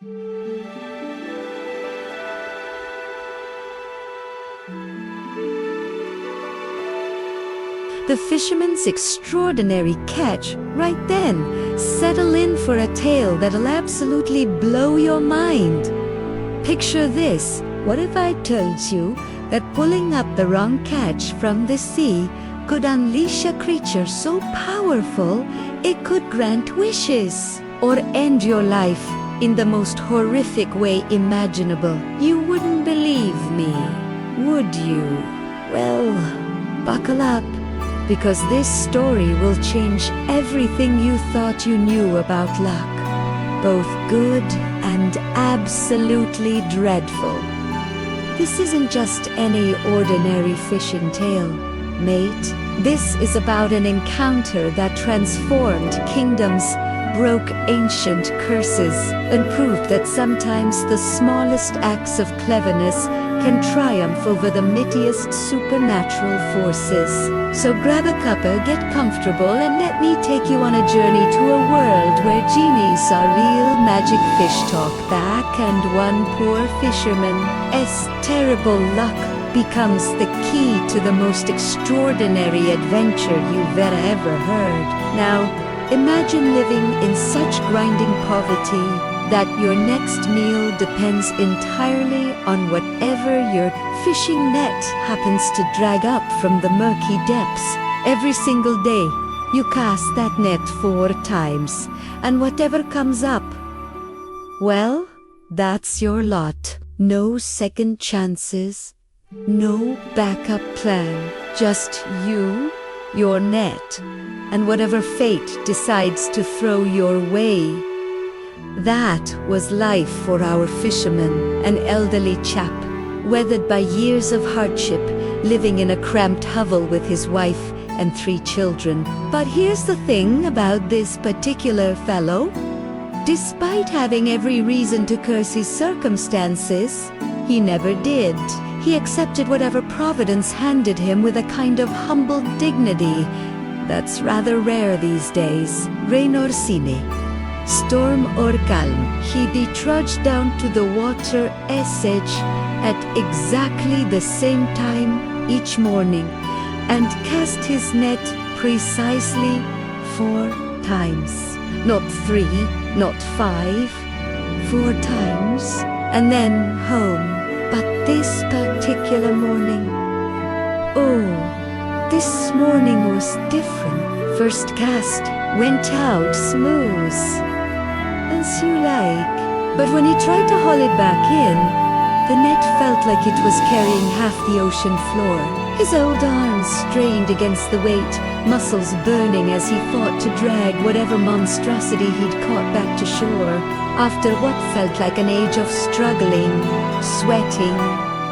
The fisherman's extraordinary catch right then. Settle in for a tale that'll absolutely blow your mind. Picture this. What if I told you that pulling up the wrong catch from the sea could unleash a creature so powerful it could grant wishes or end your life in the most horrific way imaginable? You wouldn't believe me, would you? Well, buckle up, because this story will change everything you thought you knew about luck, both good and absolutely dreadful. This isn't just any ordinary fishing tale, mate. This is about an encounter that transformed kingdoms, broke ancient curses, and proved that sometimes the smallest acts of cleverness can triumph over the mightiest supernatural forces. So grab a cuppa, get comfortable, and let me take you on a journey to a world where genies are real magic fish talk back, and one poor fisherman's terrible luck becomes the key to the most extraordinary adventure you've ever heard. Now, imagine living in such grinding poverty that your next meal depends entirely on whatever your fishing net happens to drag up from the murky depths. Every single day, you cast that net 4 times, and whatever comes up, well, that's your lot. No second chances, no backup plan, just you, your net, and whatever fate decides to throw your way. That was life for our fisherman, an elderly chap, weathered by years of hardship, living in a cramped hovel with his wife and 3 children. But here's the thing about this particular fellow. Despite having every reason to curse his circumstances, he never did. He accepted whatever Providence handed him with a kind of humble dignity that's rather rare these days. Rain or sine, storm or calm, he trudged down to the water's edge at exactly the same time each morning and cast his net precisely 4 times. Not 3, not 5, 4 times, and then home. But this particular morning, this morning was different. First cast went out smooth, as you like. But when he tried to haul it back in, the net felt like it was carrying half the ocean floor. His old arms strained against the weight, muscles burning as he fought to drag whatever monstrosity he'd caught back to shore. After what felt like an age of struggling, sweating,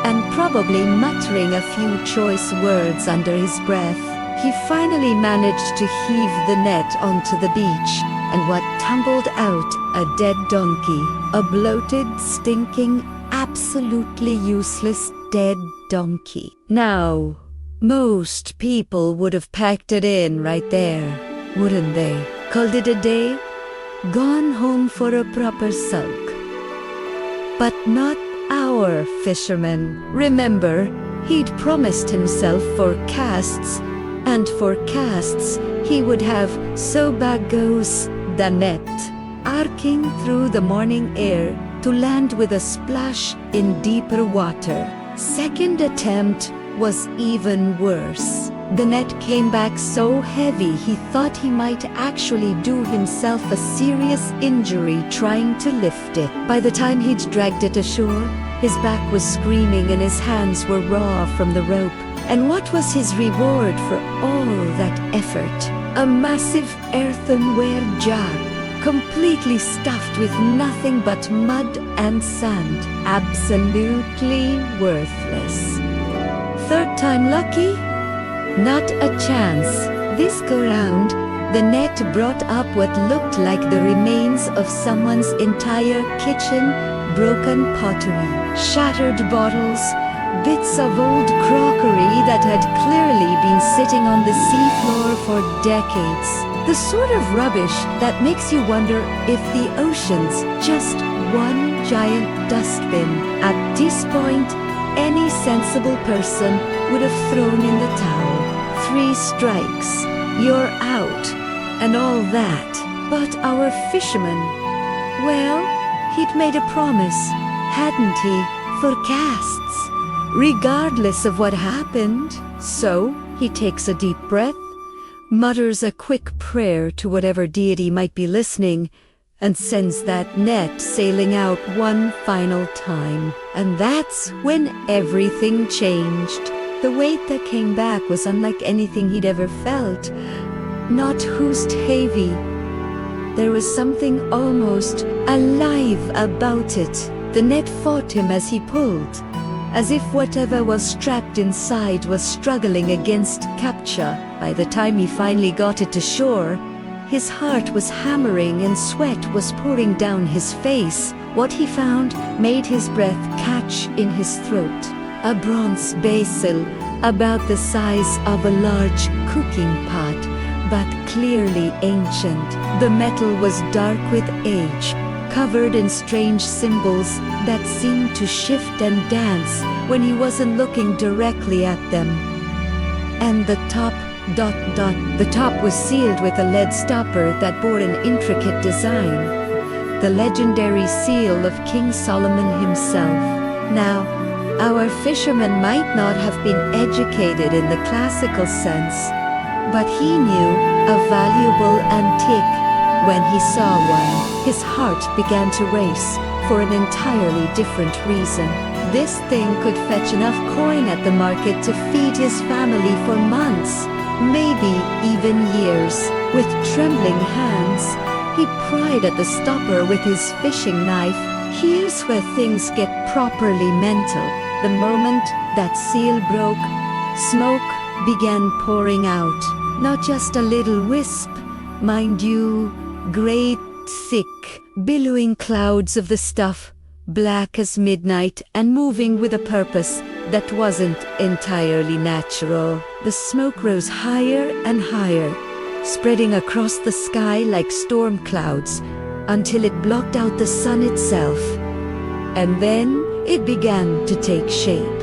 and probably muttering a few choice words under his breath, he finally managed to heave the net onto the beach, and what tumbled out a dead donkey, a bloated, stinking, absolutely useless dead donkey. Now, most people would have packed it in right there, wouldn't they? Called it a day, gone home for a proper sulk. But not our fisherman. Remember, he'd promised himself 4 casts, and for casts he would have so back goes the net, arcing through the morning air to land with a splash in deeper water. Second attempt was even worse. The net came back so heavy he thought he might actually do himself a serious injury trying to lift it. By the time he'd dragged it ashore, his back was screaming and his hands were raw from the rope. And what was his reward for all that effort? A massive earthenware jar, completely stuffed with nothing but mud and sand. Absolutely worthless. Third time lucky? Not a chance. This go round, the net brought up what looked like the remains of someone's entire kitchen, broken pottery, shattered bottles, bits of old crockery that had clearly been sitting on the seafloor for decades. The sort of rubbish that makes you wonder if the oceans just one giant dustbin. At this point, any sensible person would have thrown in the towel. 3 strikes, you're out, and all that. But our fisherman, well, he'd made a promise, hadn't he, for casts, regardless of what happened. So he takes a deep breath, mutters a quick prayer to whatever deity might be listening, and sends that net sailing out one final time. And that's when everything changed. The weight that came back was unlike anything he'd ever felt. Not who's heavy. There was something almost alive about it. The net fought him as he pulled, as if whatever was strapped inside was struggling against capture. By the time he finally got it to shore, his heart was hammering and sweat was pouring down his face. What he found made his breath catch in his throat. A bronze basil, about the size of a large cooking pot, but clearly ancient. The metal was dark with age, covered in strange symbols that seemed to shift and dance when he wasn't looking directly at them. And the top, the top was sealed with a lead stopper that bore an intricate design. The legendary seal of King Solomon himself. Now, our fisherman might not have been educated in the classical sense, but he knew a valuable antique. When he saw one, his heart began to race for an entirely different reason. This thing could fetch enough coin at the market to feed his family for months, maybe even years. With trembling hands, he pried at the stopper with his fishing knife. Here's where things get properly mental. The moment that seal broke, smoke began pouring out. Not just a little wisp, mind you, great, thick, billowing clouds of the stuff, black as midnight and moving with a purpose that wasn't entirely natural. The smoke rose higher and higher, spreading across the sky like storm clouds until it blocked out the sun itself. And then it began to take shape.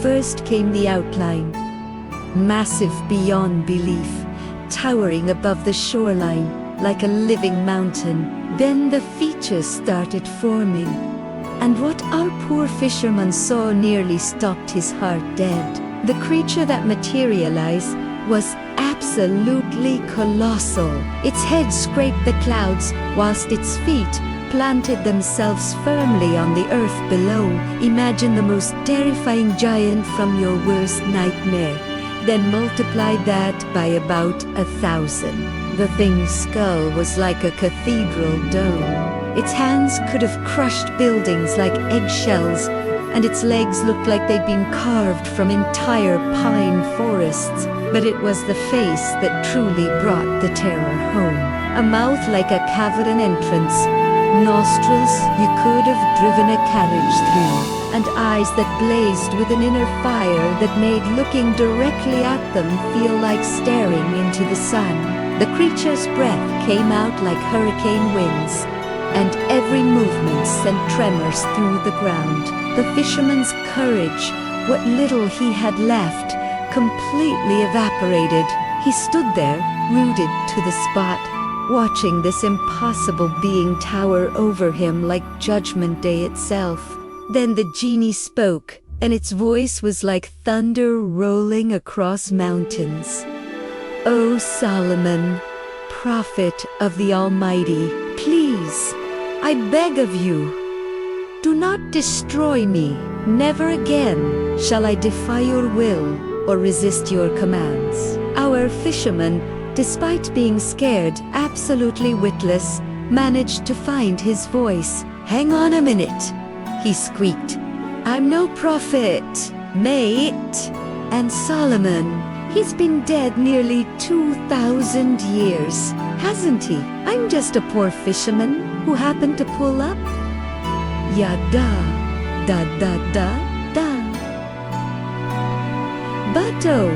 First came the outline, massive beyond belief, towering above the shoreline like a living mountain. Then the features started forming, and what our poor fisherman saw nearly stopped his heart dead. The creature that materialized was absolutely colossal. Its head scraped the clouds, whilst its feet planted themselves firmly on the earth below. Imagine the most terrifying giant from your worst nightmare, then multiply that by about 1,000. The thing's skull was like a cathedral dome. Its hands could have crushed buildings like eggshells, and its legs looked like they'd been carved from entire pine forests. But it was the face that truly brought the terror home. A mouth like a cavern entrance, nostrils you could have driven a carriage through, and eyes that blazed with an inner fire that made looking directly at them feel like staring into the sun. The creature's breath came out like hurricane winds, and every movement sent tremors through the ground. The fisherman's courage, what little he had left, completely evaporated. He stood there, rooted to the spot, watching this impossible being tower over him like Judgment Day itself. Then the genie spoke, and its voice was like thunder rolling across mountains. O Solomon, prophet of the Almighty, please, I beg of you, do not destroy me. Never again shall I defy your will or resist your commands. Our fisherman, despite being scared, absolutely witless, managed to find his voice. Hang on a minute, he squeaked. I'm no prophet, mate. And Solomon, he's been dead nearly 2,000 years, hasn't he? I'm just a poor fisherman who happened to pull up. Yada, da da da da. But oh,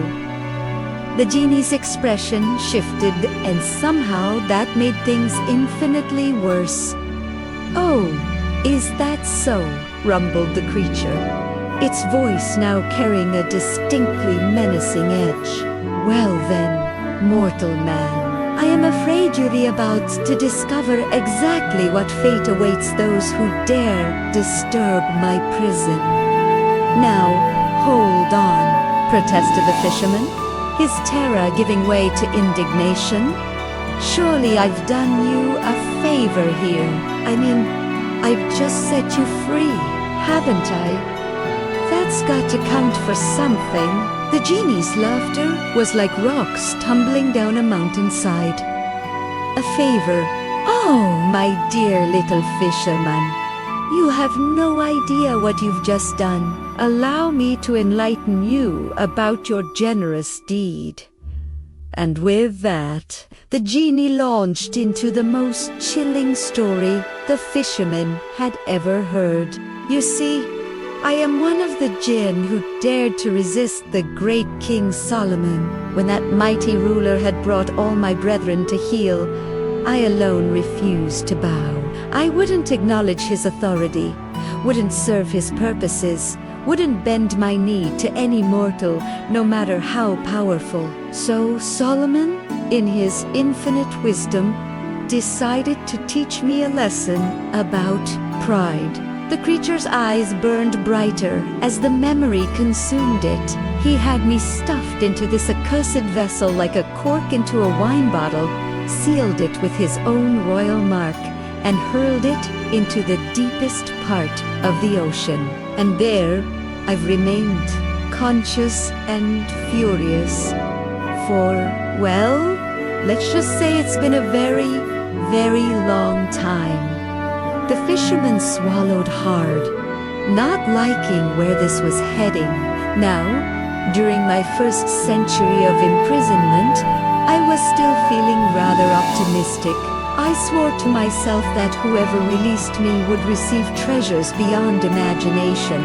the genie's expression shifted, and somehow that made things infinitely worse. Oh, "Is that so?" rumbled the creature, its voice now carrying a distinctly menacing edge. "Well then, mortal man, I am afraid you're about to discover exactly what fate awaits those who dare disturb my prison." "Now, hold on," protested the fisherman, his terror giving way to indignation. "Surely I've done you a favor here. I mean, I've just set you free, haven't I? That's got to count for something." The genie's laughter was like rocks tumbling down a mountainside. "A favor? Oh, my dear little fisherman, you have no idea what you've just done. Allow me to enlighten you about your generous deed." And with that, the genie launched into the most chilling story the fisherman had ever heard. "You see, I am one of the jinn who dared to resist the great King Solomon. When that mighty ruler had brought all my brethren to heel, I alone refused to bow. I wouldn't acknowledge his authority, wouldn't serve his purposes, wouldn't bend my knee to any mortal, no matter how powerful. So Solomon, in his infinite wisdom, decided to teach me a lesson about pride." The creature's eyes burned brighter as the memory consumed it. He had me stuffed into this accursed vessel like a cork into a wine bottle, sealed it with his own royal mark, and hurled it into the deepest part of the ocean. And there I've remained, conscious and furious, for, well, let's just say it's been a very, very long time. The fisherman swallowed hard, not liking where this was heading. Now, during my first century of imprisonment, I was still feeling rather optimistic. I swore to myself that whoever released me would receive treasures beyond imagination.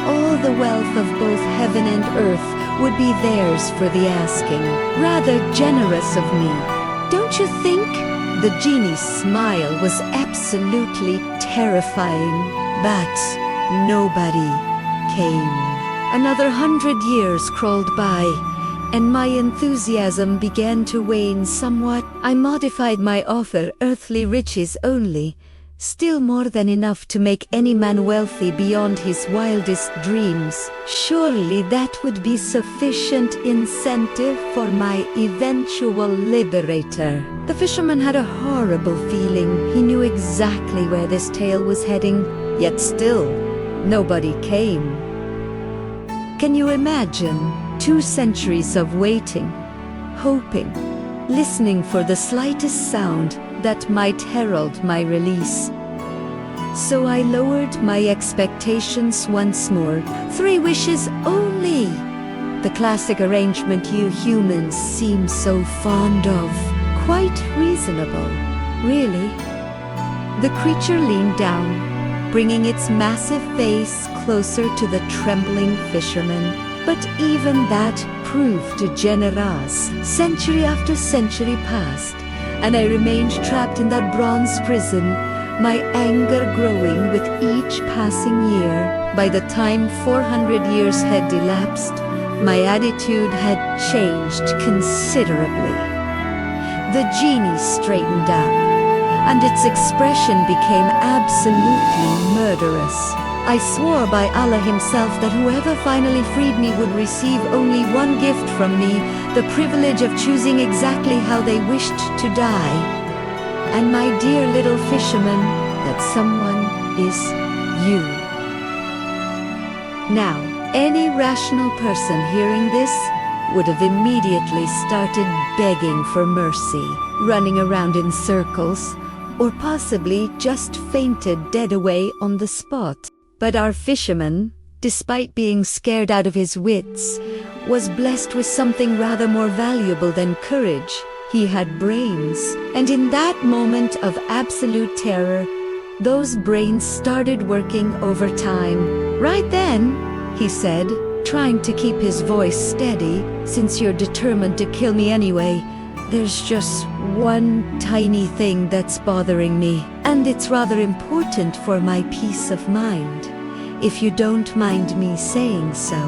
All the wealth of both heaven and earth would be theirs for the asking. Rather generous of me, don't you think? The genie's smile was absolutely terrifying, but nobody came. Another 100 years crawled by, and my enthusiasm began to wane somewhat. I modified my offer, earthly riches only, still more than enough to make any man wealthy beyond his wildest dreams. Surely that would be sufficient incentive for my eventual liberator. The fisherman had a horrible feeling. He knew exactly where this tale was heading, yet still, nobody came. Can you imagine 2 centuries of waiting, hoping, listening for the slightest sound that might herald my release? So I lowered my expectations once more. 3 wishes only. The classic arrangement you humans seem so fond of. Quite reasonable, really. The creature leaned down, bringing its massive face closer to the trembling fisherman. But even that proved generous. Century after century passed, and I remained trapped in that bronze prison, my anger growing with each passing year. By the time 400 years had elapsed, my attitude had changed considerably. The genie straightened up, and its expression became absolutely murderous. I swore by Allah himself that whoever finally freed me would receive only one gift from me, the privilege of choosing exactly how they wished to die. And my dear little fisherman, that someone is you. Now, any rational person hearing this would have immediately started begging for mercy, running around in circles, or possibly just fainted dead away on the spot. But our fisherman, despite being scared out of his wits, was blessed with something rather more valuable than courage. He had brains, and in that moment of absolute terror, those brains started working overtime. "Right then," he said, trying to keep his voice steady, "since you're determined to kill me anyway, There's just one tiny thing that's bothering me, and it's rather important for my peace of mind, if you don't mind me saying so."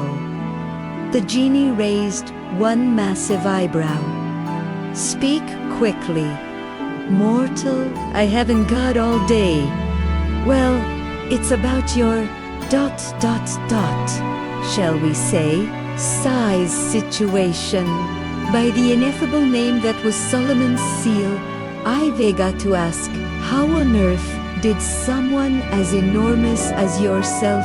The genie raised one massive eyebrow. "Speak quickly. Mortal, I haven't got all day." "Well, it's about your shall we say, size situation. By the ineffable name that was Solomon's seal, I've got to ask, how on earth did someone as enormous as yourself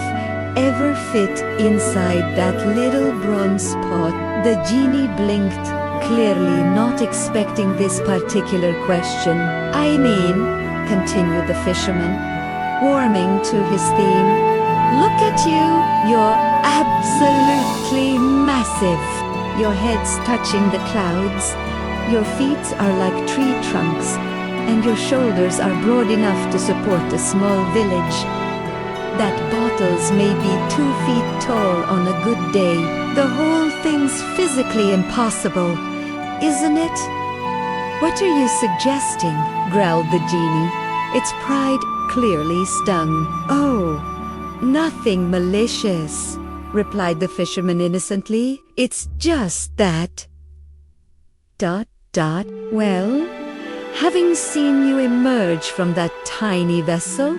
ever fit inside that little bronze pot?" The genie blinked, clearly not expecting this particular question. "I mean," continued the fisherman, warming to his theme, "look at you. You're absolutely massive. Your head's touching the clouds, your feet are like tree trunks, and your shoulders are broad enough to support a small village. That bottles may be 2 feet tall on a good day. The whole thing's physically impossible, isn't it?" "What are you suggesting?" growled the genie, its pride clearly stung. "Oh, nothing malicious," replied the fisherman innocently. "It's just that... Well, having seen you emerge from that tiny vessel,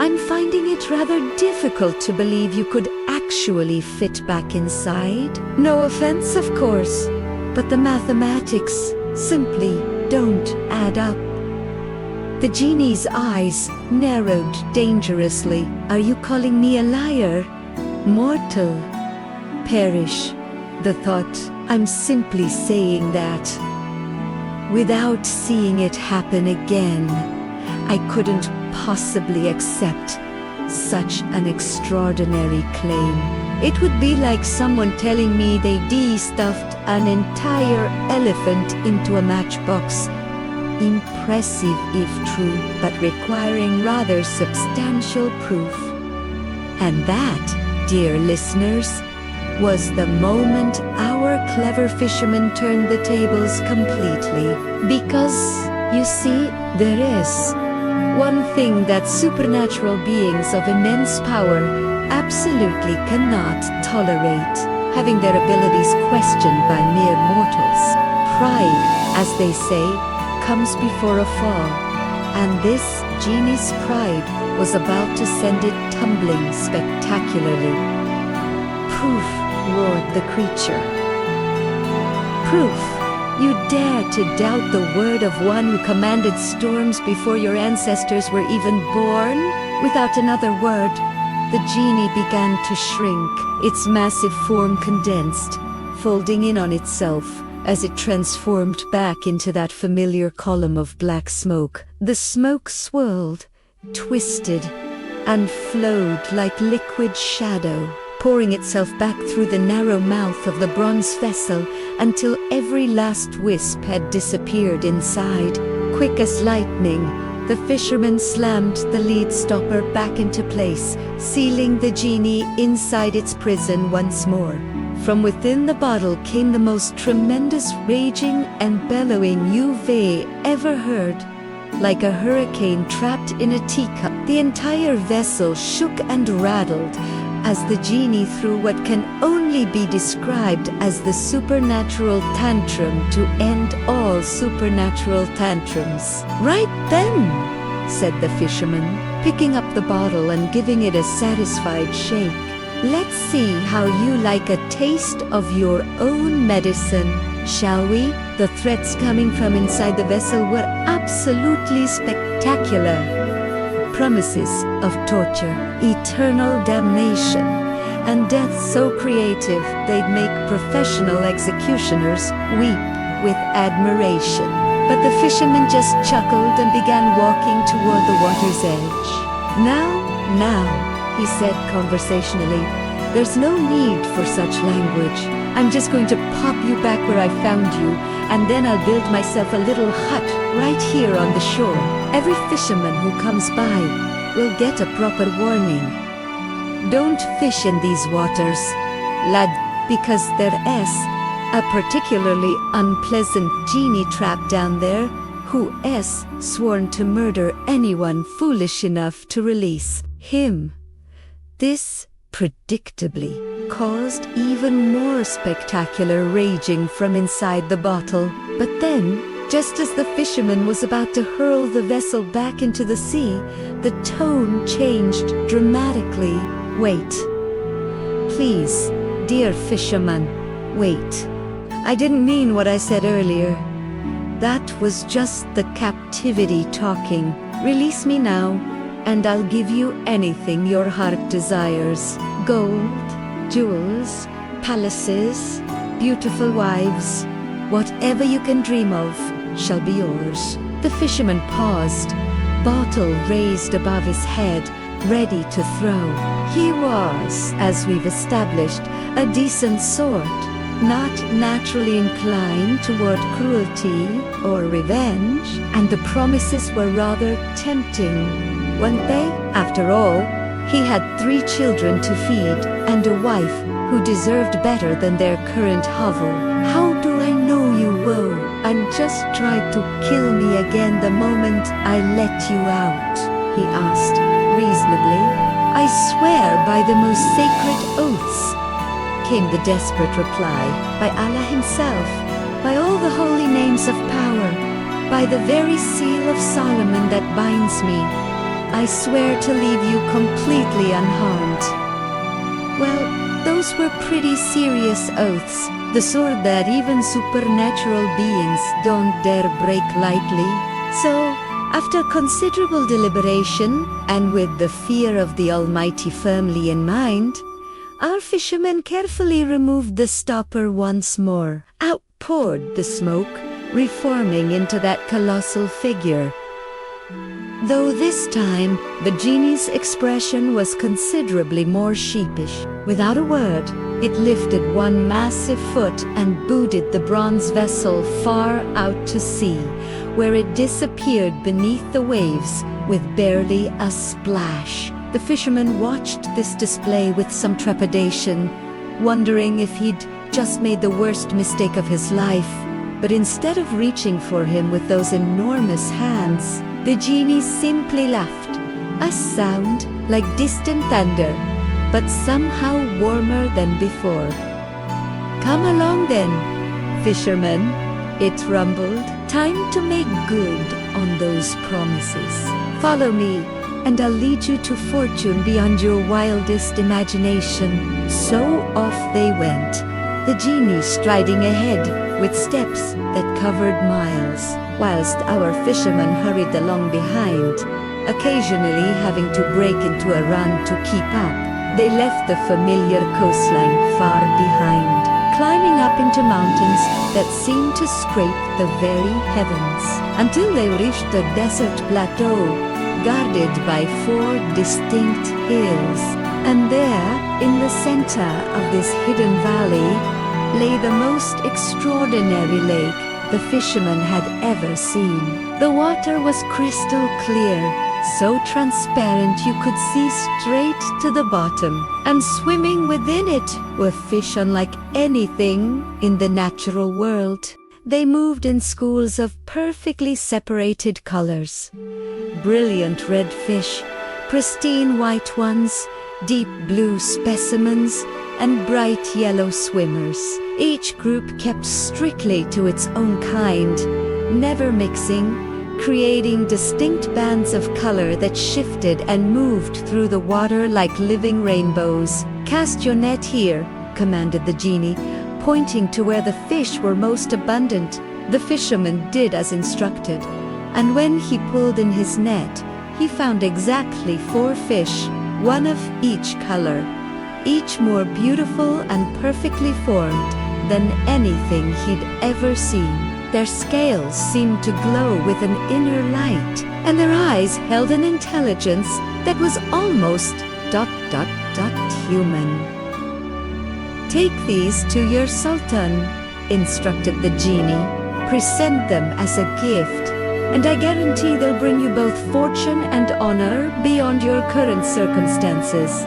I'm finding it rather difficult to believe you could actually fit back inside. No offense, of course, but the mathematics simply don't add up." The genie's eyes narrowed dangerously. "Are you calling me a liar? Mortal, perish the thought. I'm simply saying that without seeing it happen again, I couldn't possibly accept such an extraordinary claim. It would be like someone telling me they de-stuffed an entire elephant into a matchbox. Impressive if true, but requiring rather substantial proof. And that, dear listeners, was the moment our clever fisherman turned the tables completely. Because, you see, there is one thing that supernatural beings of immense power absolutely cannot tolerate: having their abilities questioned by mere mortals. Pride, as they say, comes before a fall, and this genie's pride was about to send it tumbling spectacularly. "Proof," roared the creature. "Proof? You dare to doubt the word of one who commanded storms before your ancestors were even born?" Without another word, the genie began to shrink, its massive form condensed, folding in on itself as it transformed back into that familiar column of black smoke. The smoke swirled, twisted, and flowed like liquid shadow, pouring itself back through the narrow mouth of the bronze vessel until every last wisp had disappeared inside. Quick as lightning, the fisherman slammed the lead stopper back into place, sealing the genie inside its prison once more. From within the bottle came the most tremendous raging and bellowing you've ever heard. Like a hurricane trapped in a teacup, the entire vessel shook and rattled as the genie threw what can only be described as the supernatural tantrum to end all supernatural tantrums. "Right then," said the fisherman, picking up the bottle and giving it a satisfied shake. "Let's see how you like a taste of your own medicine, shall we?" The threats coming from inside the vessel were absolutely spectacular. Promises of torture, eternal damnation, and death so creative they'd make professional executioners weep with admiration. But the fisherman just chuckled and began walking toward the water's edge. Now, he said conversationally, "there's no need for such language. I'm just going to pop you back where I found you, and then I'll build myself a little hut right here on the shore. Every fisherman who comes by will get a proper warning. Don't fish in these waters, lad, because they're a particularly unpleasant genie trapped down there who has sworn to murder anyone foolish enough to release him. This, predictably, caused even more spectacular raging from inside the bottle. But then, just as the fisherman was about to hurl the vessel back into the sea, the tone changed dramatically. "Wait. Please, dear fisherman, wait. I didn't mean what I said earlier. That was just the captivity talking. Release me now, and I'll give you anything your heart desires. Gold, jewels, palaces, beautiful wives, whatever you can dream of shall be yours." The fisherman paused, bottle raised above his head, ready to throw. He was, as we've established, a decent sort, not naturally inclined toward cruelty or revenge, and the promises were rather tempting, weren't they? After all, he had 3 children to feed and a wife who deserved better than their current hovel. "How do I know you will, and just tried to kill me again the moment I let you out?" he asked, reasonably. "I swear by the most sacred oaths," came the desperate reply. "By Allah himself, by all the holy names of power, by the very seal of Solomon that binds me, I swear to leave you completely unharmed." Well, those were pretty serious oaths, the sort that even supernatural beings don't dare break lightly. So, after considerable deliberation, and with the fear of the Almighty firmly in mind, our fisherman carefully removed the stopper once more. Out poured the smoke, reforming into that colossal figure. Though this time, the genie's expression was considerably more sheepish. Without a word, it lifted one massive foot and booted the bronze vessel far out to sea, where it disappeared beneath the waves with barely a splash. The fisherman watched this display with some trepidation, wondering if he'd just made the worst mistake of his life. But instead of reaching for him with those enormous hands, the genie simply laughed, a sound like distant thunder, but somehow warmer than before. "Come along then, fisherman," it rumbled. "Time to make good on those promises. Follow me, and I'll lead you to fortune beyond your wildest imagination." So off they went, the genie striding ahead with steps that covered miles, whilst our fisherman hurried along behind, occasionally having to break into a run to keep up. They left the familiar coastline far behind, climbing up into mountains that seemed to scrape the very heavens, until they reached a desert plateau, guarded by 4 distinct hills. And there, in the center of this hidden valley, lay the most extraordinary lake the fisherman had ever seen. The water was crystal clear, so transparent you could see straight to the bottom, and swimming within it were fish unlike anything in the natural world. They moved in schools of perfectly separated colors. Brilliant red fish, pristine white ones, deep blue specimens, and bright yellow swimmers. Each group kept strictly to its own kind, never mixing, creating distinct bands of color that shifted and moved through the water like living rainbows. "Cast your net here," commanded the genie, pointing to where the fish were most abundant. The fisherman did as instructed, and when he pulled in his net, he found exactly 4 fish, one of each color, each more beautiful and perfectly formed than anything he'd ever seen. Their scales seemed to glow with an inner light, and their eyes held an intelligence that was almost ... human. "Take these to your sultan," instructed the genie. "Present them as a gift, and I guarantee they'll bring you both fortune and honor beyond your current circumstances."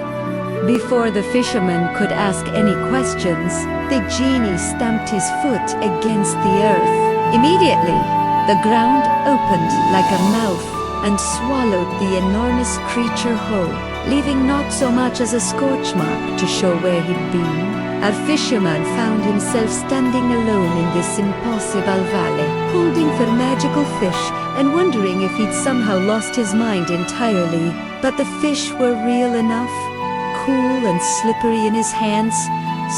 Before the fisherman could ask any questions, the genie stamped his foot against the earth. Immediately, the ground opened like a mouth and swallowed the enormous creature whole, leaving not so much as a scorch mark to show where he'd been. Our fisherman found himself standing alone in this impossible valley, holding for magical fish and wondering if he'd somehow lost his mind entirely. But the fish were real enough, cool and slippery in his hands,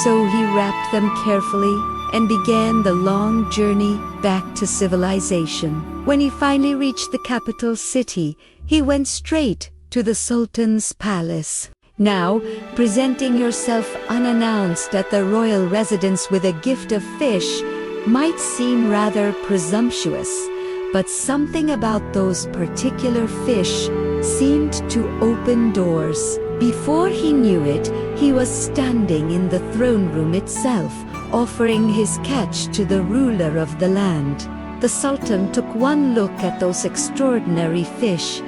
so he wrapped them carefully and began the long journey back to civilization. When he finally reached the capital city, he went straight to the Sultan's palace. Now, presenting yourself unannounced at the royal residence with a gift of fish might seem rather presumptuous, but something about those particular fish seemed to open doors. Before he knew it, he was standing in the throne room itself, offering his catch to the ruler of the land. The Sultan took one look at those extraordinary fish,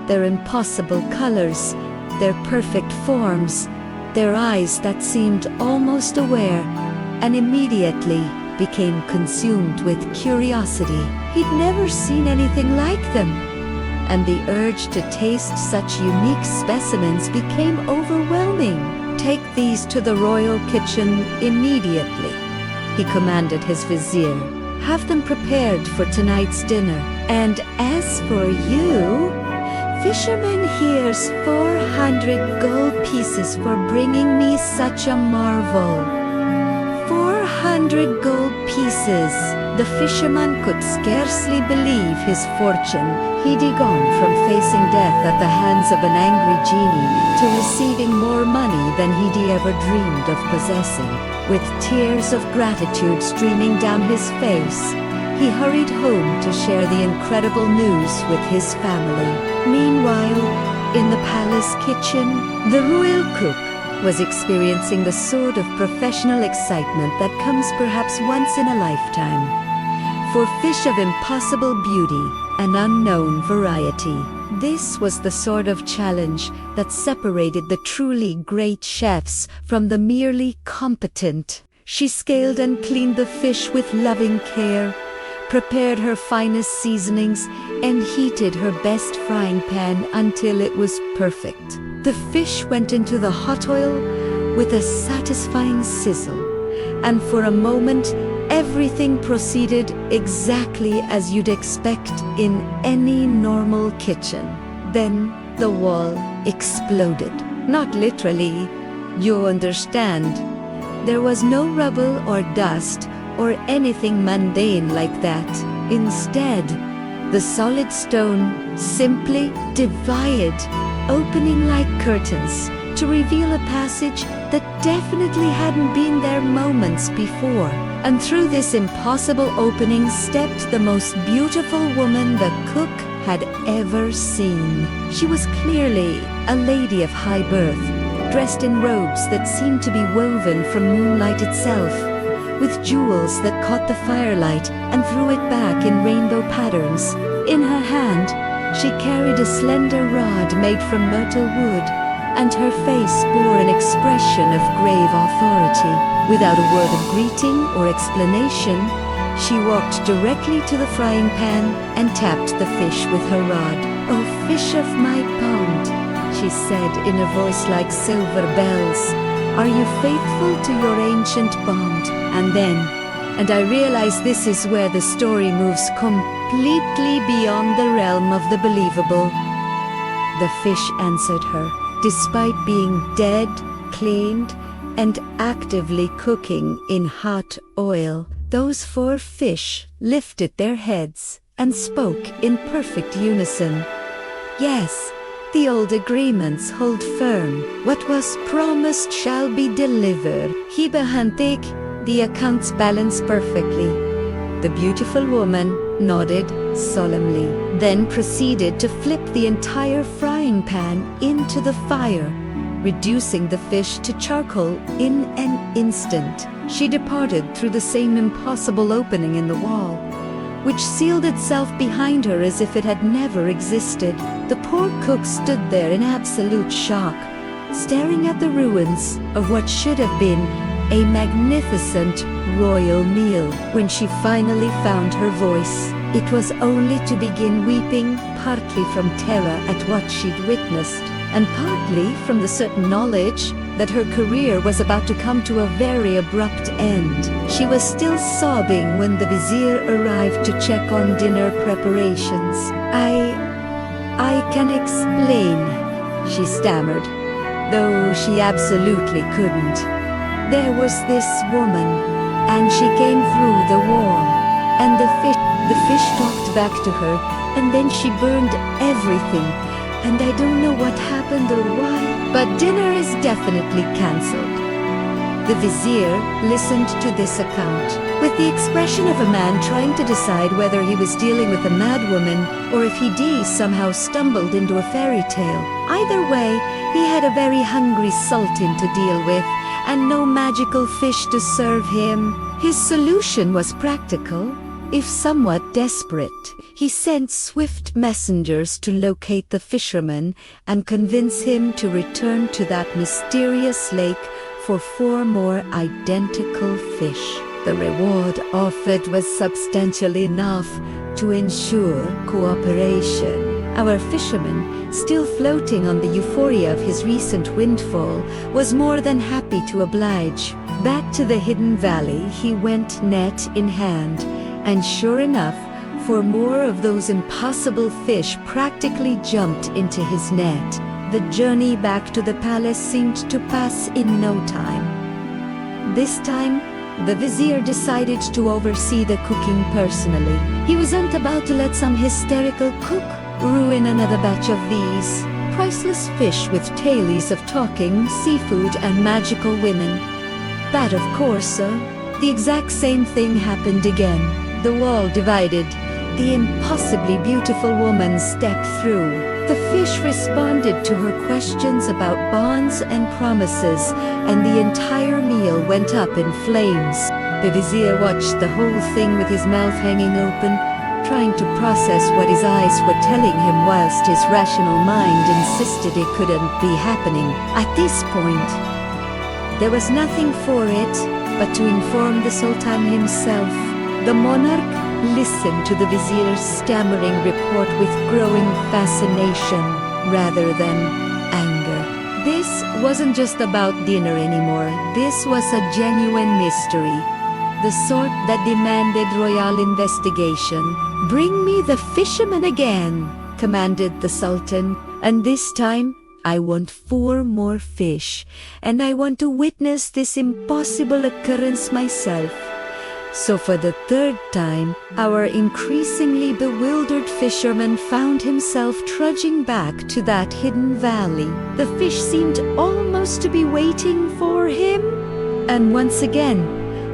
their impossible colors, their perfect forms, their eyes that seemed almost aware, and immediately became consumed with curiosity. He'd never seen anything like them, and the urge to taste such unique specimens became overwhelming. "Take these to the royal kitchen immediately," he commanded his vizier. "Have them prepared for tonight's dinner. And as for you, fisherman here's 400 gold pieces for bringing me such a marvel." 400 gold pieces! The fisherman could scarcely believe his fortune. He'd gone from facing death at the hands of an angry genie to receiving more money than he'd ever dreamed of possessing. With tears of gratitude streaming down his face, he hurried home to share the incredible news with his family. Meanwhile, in the palace kitchen, the royal cook was experiencing the sort of professional excitement that comes perhaps once in a lifetime. For fish of impossible beauty and unknown variety, this was the sort of challenge that separated the truly great chefs from the merely competent. She scaled and cleaned the fish with loving care, prepared her finest seasonings, and heated her best frying pan until it was perfect. The fish went into the hot oil with a satisfying sizzle, and for a moment, everything proceeded exactly as you'd expect in any normal kitchen. Then the wall exploded. Not literally, you understand. There was no rubble or dust or anything mundane like that. Instead, the solid stone simply divided, opening like curtains to reveal a passage that definitely hadn't been there moments before. And through this impossible opening stepped the most beautiful woman the cook had ever seen. She was clearly a lady of high birth, dressed in robes that seemed to be woven from moonlight itself, with jewels that caught the firelight and threw it back in rainbow patterns. In her hand, she carried a slender rod made from myrtle wood, and her face bore an expression of grave authority. Without a word of greeting or explanation, she walked directly to the frying pan and tapped the fish with her rod. "Oh, fish of my pond," she said in a voice like silver bells, "are you faithful to your ancient bond?" And I realize this is where the story moves completely beyond the realm of the believable. The fish answered her, despite being dead, cleaned, and actively cooking in hot oil. Those 4 fish lifted their heads and spoke in perfect unison. "Yes, the old agreements hold firm. What was promised shall be delivered. Hibahantik, the accounts balance perfectly." The beautiful woman nodded solemnly, then proceeded to flip the entire frying pan into the fire, reducing the fish to charcoal in an instant. She departed through the same impossible opening in the wall, which sealed itself behind her as if it had never existed. The poor cook stood there in absolute shock, staring at the ruins of what should have been a magnificent royal meal. When she finally found her voice, it was only to begin weeping, partly from terror at what she'd witnessed, and partly from the certain knowledge that her career was about to come to a very abrupt end. She was still sobbing when the vizier arrived to check on dinner preparations. I can explain, she stammered, though she absolutely couldn't. There was this woman, and she came through the wall, and the fish talked back to her, and then she burned everything, and I don't know what happened or why, but dinner is definitely cancelled. The vizier listened to this account with the expression of a man trying to decide whether he was dealing with a madwoman or if he somehow stumbled into a fairy tale. Either way, he had a very hungry sultan to deal with, and no magical fish to serve him. His solution was practical, if somewhat desperate. He sent swift messengers to locate the fisherman and convince him to return to that mysterious lake for 4 more identical fish. The reward offered was substantial enough to ensure cooperation. Our fisherman, still floating on the euphoria of his recent windfall, was more than happy to oblige. Back to the hidden valley he went, net in hand, and sure enough, 4 more of those impossible fish practically jumped into his net. The journey back to the palace seemed to pass in no time. This time, the vizier decided to oversee the cooking personally. He wasn't about to let some hysterical cook ruin another batch of these priceless fish with tales of talking, seafood, and magical women. But of course, the exact same thing happened again. The wall divided. The impossibly beautiful woman stepped through. The fish responded to her questions about bonds and promises, and the entire meal went up in flames. The vizier watched the whole thing with his mouth hanging open, trying to process what his eyes were telling him whilst his rational mind insisted it couldn't be happening. At this point, there was nothing for it but to inform the Sultan himself. The monarch listened to the vizier's stammering report with growing fascination rather than anger. This wasn't just about dinner anymore. This was a genuine mystery, the sort that demanded royal investigation. "Bring me the fisherman again," commanded the Sultan, "and this time I want 4 more fish, and I want to witness this impossible occurrence myself." So for the 3rd time, our increasingly bewildered fisherman found himself trudging back to that hidden valley. The fish seemed almost to be waiting for him. And once again,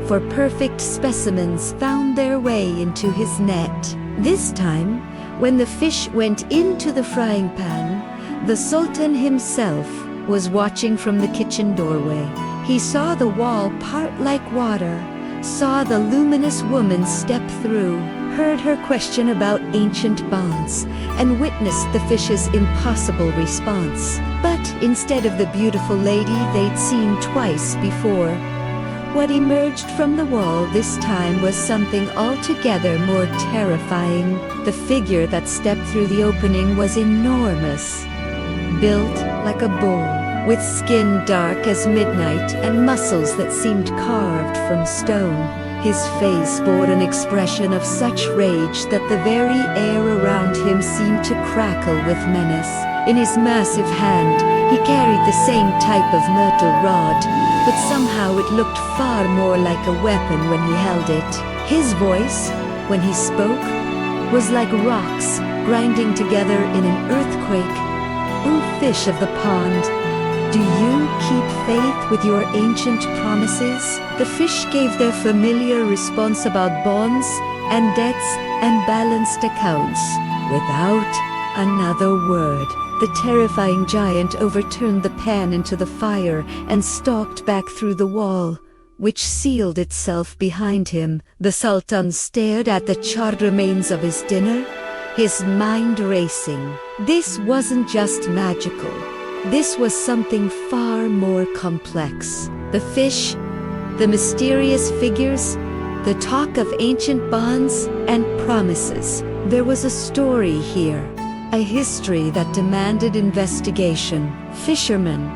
4 perfect specimens found their way into his net. This time, when the fish went into the frying pan, the Sultan himself was watching from the kitchen doorway. He saw the wall part like water, saw the luminous woman step through, heard her question about ancient bonds, and witnessed the fish's impossible response. But instead of the beautiful lady they'd seen twice before, what emerged from the wall this time was something altogether more terrifying. The figure that stepped through the opening was enormous, built like a bull, with skin dark as midnight and muscles that seemed carved from stone. His face bore an expression of such rage that the very air around him seemed to crackle with menace. In his massive hand, he carried the same type of myrtle rod, but somehow it looked far more like a weapon when he held it. His voice, when he spoke, was like rocks grinding together in an earthquake. "O fish of the pond, do you keep faith with your ancient promises?" The fish gave their familiar response about bonds and debts and balanced accounts. Without another word, the terrifying giant overturned the pan into the fire and stalked back through the wall, which sealed itself behind him. The Sultan stared at the charred remains of his dinner, his mind racing. This wasn't just magical. this was something far more complex. The fish, the mysterious figures, the talk of ancient bonds and promises. There was a story here, a history that demanded investigation. "Fisherman,"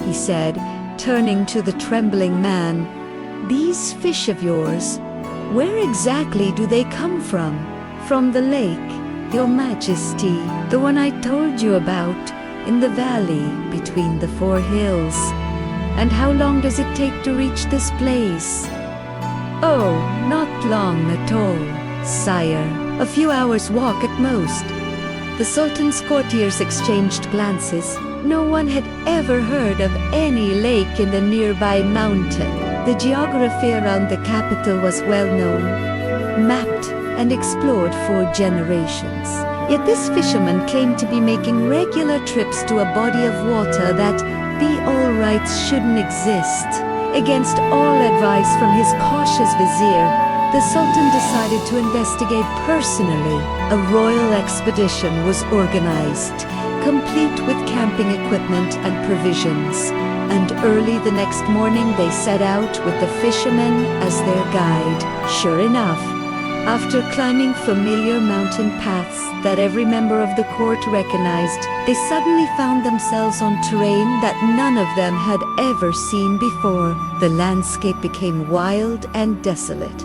he said, turning to the trembling man, "these fish of yours, where exactly do they come from?" "From the lake, Your Majesty, the one I told you about, in the valley between the 4 hills." "And how long does it take to reach this place?" "Oh, not long at all, sire. A few hours' walk at most." The Sultan's courtiers exchanged glances. No one had ever heard of any lake in the nearby mountain. The geography around the capital was well known, mapped and explored for generations. Yet this fisherman claimed to be making regular trips to a body of water that, by all rights, shouldn't exist. Against all advice from his cautious vizier, the Sultan decided to investigate personally. A royal expedition was organized, complete with camping equipment and provisions. And early the next morning they set out with the fisherman as their guide. Sure enough, after climbing familiar mountain paths that every member of the court recognized, they suddenly found themselves on terrain that none of them had ever seen before. The landscape became wild and desolate,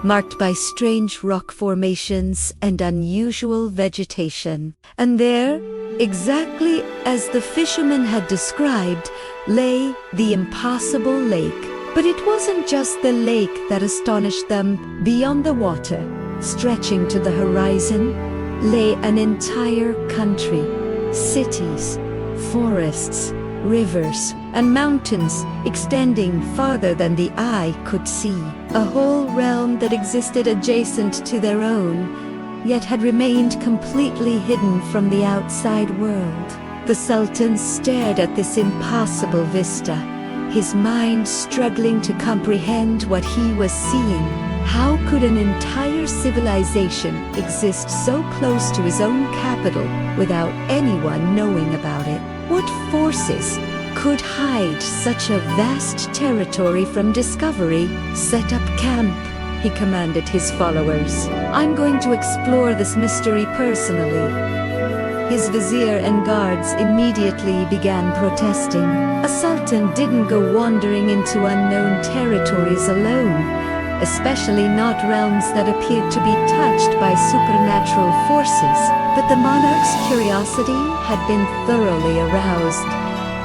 marked by strange rock formations and unusual vegetation. And there, exactly as the fisherman had described, lay the impossible lake. But it wasn't just the lake that astonished them. Beyond the water, stretching to the horizon, lay an entire country, cities, forests, rivers, and mountains extending farther than the eye could see. A whole realm that existed adjacent to their own, yet had remained completely hidden from the outside world. The Sultan stared at this impossible vista, his mind struggling to comprehend what he was seeing. How could an entire civilization exist so close to his own capital without anyone knowing about it? What forces could hide such a vast territory from discovery? "Set up camp," he commanded his followers. "I'm going to explore this mystery personally." His vizier and guards immediately began protesting. A sultan didn't go wandering into unknown territories alone, especially not realms that appeared to be touched by supernatural forces. But the monarch's curiosity had been thoroughly aroused,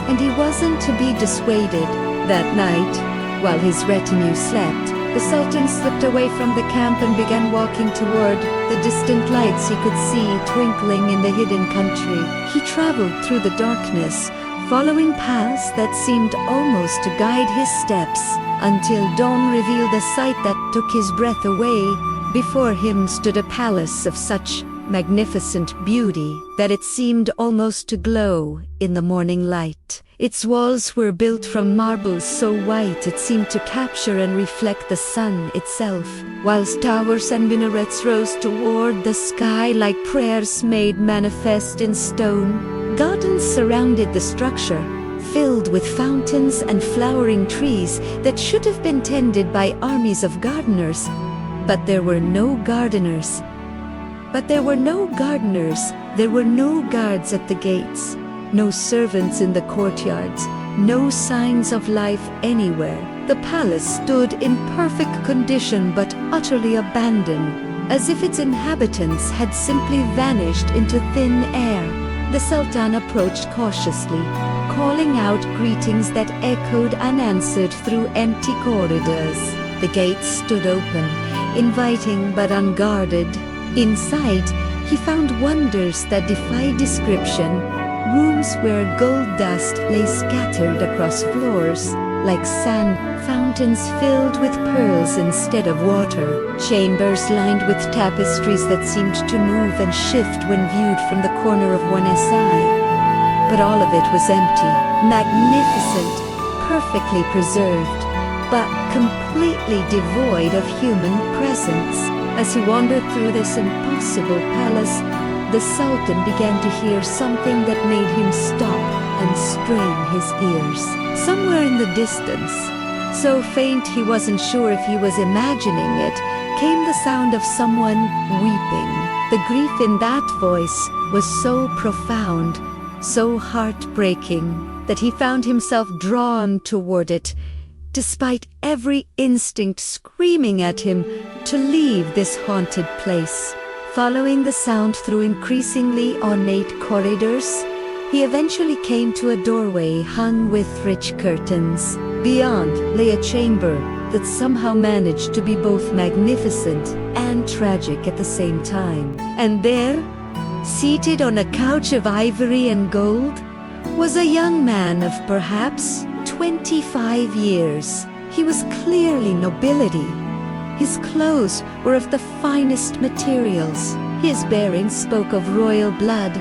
and he wasn't to be dissuaded. That night, while his retinue slept, the Sultan slipped away from the camp and began walking toward the distant lights he could see twinkling in the hidden country. He traveled through the darkness, following paths that seemed almost to guide his steps, until dawn revealed a sight that took his breath away. Before him stood a palace of such magnificent beauty that it seemed almost to glow in the morning light. Its walls were built from marble so white it seemed to capture and reflect the sun itself, whilst towers and minarets rose toward the sky like prayers made manifest in stone. Gardens surrounded the structure, filled with fountains and flowering trees that should have been tended by armies of gardeners. But there were no gardeners. There were no guards at the gates, no servants in the courtyards, no signs of life anywhere. The palace stood in perfect condition but utterly abandoned, as if its inhabitants had simply vanished into thin air. The Sultan approached cautiously, calling out greetings that echoed unanswered through empty corridors. The gates stood open, inviting but unguarded. Inside, he found wonders that defied description. Rooms where gold dust lay scattered across floors, like sand, fountains filled with pearls instead of water, chambers lined with tapestries that seemed to move and shift when viewed from the corner of one's eye. But all of it was empty, magnificent, perfectly preserved, but completely devoid of human presence. As he wandered through this impossible palace, the Sultan began to hear something that made him stop and strain his ears. Somewhere in the distance, so faint he wasn't sure if he was imagining it, came the sound of someone weeping. The grief in that voice was so profound, so heartbreaking, that he found himself drawn toward it, despite every instinct screaming at him to leave this haunted place. Following the sound through increasingly ornate corridors, he eventually came to a doorway hung with rich curtains. Beyond lay a chamber that somehow managed to be both magnificent and tragic at the same time. And there, seated on a couch of ivory and gold, was a young man of perhaps 25 years. He was clearly nobility. His clothes were of the finest materials. His bearing spoke of royal blood,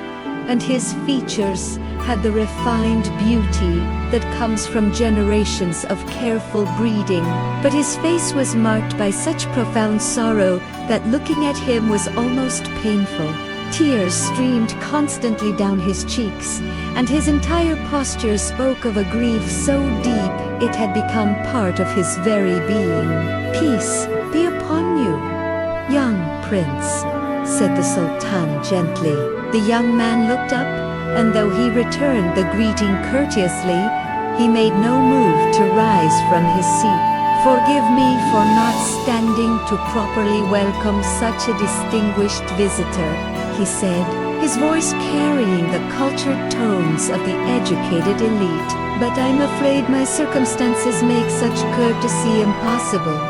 and his features had the refined beauty that comes from generations of careful breeding. But his face was marked by such profound sorrow that looking at him was almost painful. Tears streamed constantly down his cheeks, and his entire posture spoke of a grief so deep it had become part of his very being. "Peace be upon you, young prince," said the Sultan gently. The young man looked up, and though he returned the greeting courteously, he made no move to rise from his seat. "Forgive me for not standing to properly welcome such a distinguished visitor," he said, his voice carrying the cultured tones of the educated elite. "But I'm afraid my circumstances make such courtesy impossible."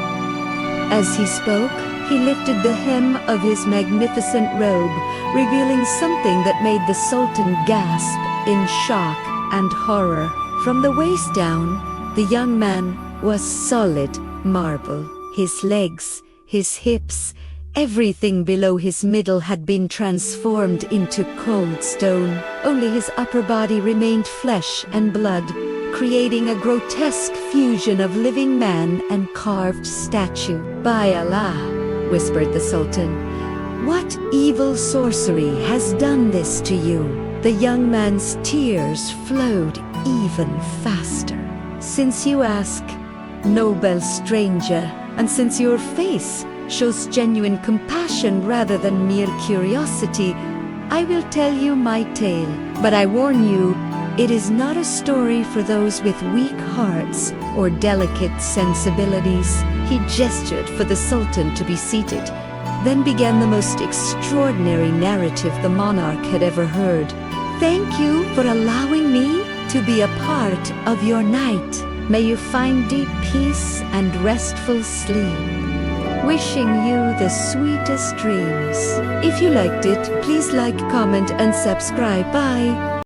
As he spoke, he lifted the hem of his magnificent robe, revealing something that made the Sultan gasp in shock and horror. From the waist down, the young man was solid marble. His legs, his hips, everything below his middle had been transformed into cold stone. Only his upper body remained flesh and blood, creating a grotesque fusion of living man and carved statue. "By Allah," whispered the Sultan, "what evil sorcery has done this to you?" The young man's tears flowed even faster. "Since you ask, noble stranger, and since your face shows genuine compassion rather than mere curiosity, I will tell you my tale. But I warn you, it is not a story for those with weak hearts or delicate sensibilities." He gestured for the Sultan to be seated, then began the most extraordinary narrative the monarch had ever heard. "Thank you for allowing me to be a part of your night. May you find deep peace and restful sleep. Wishing you the sweetest dreams. If you liked it, please like, comment, and subscribe. Bye.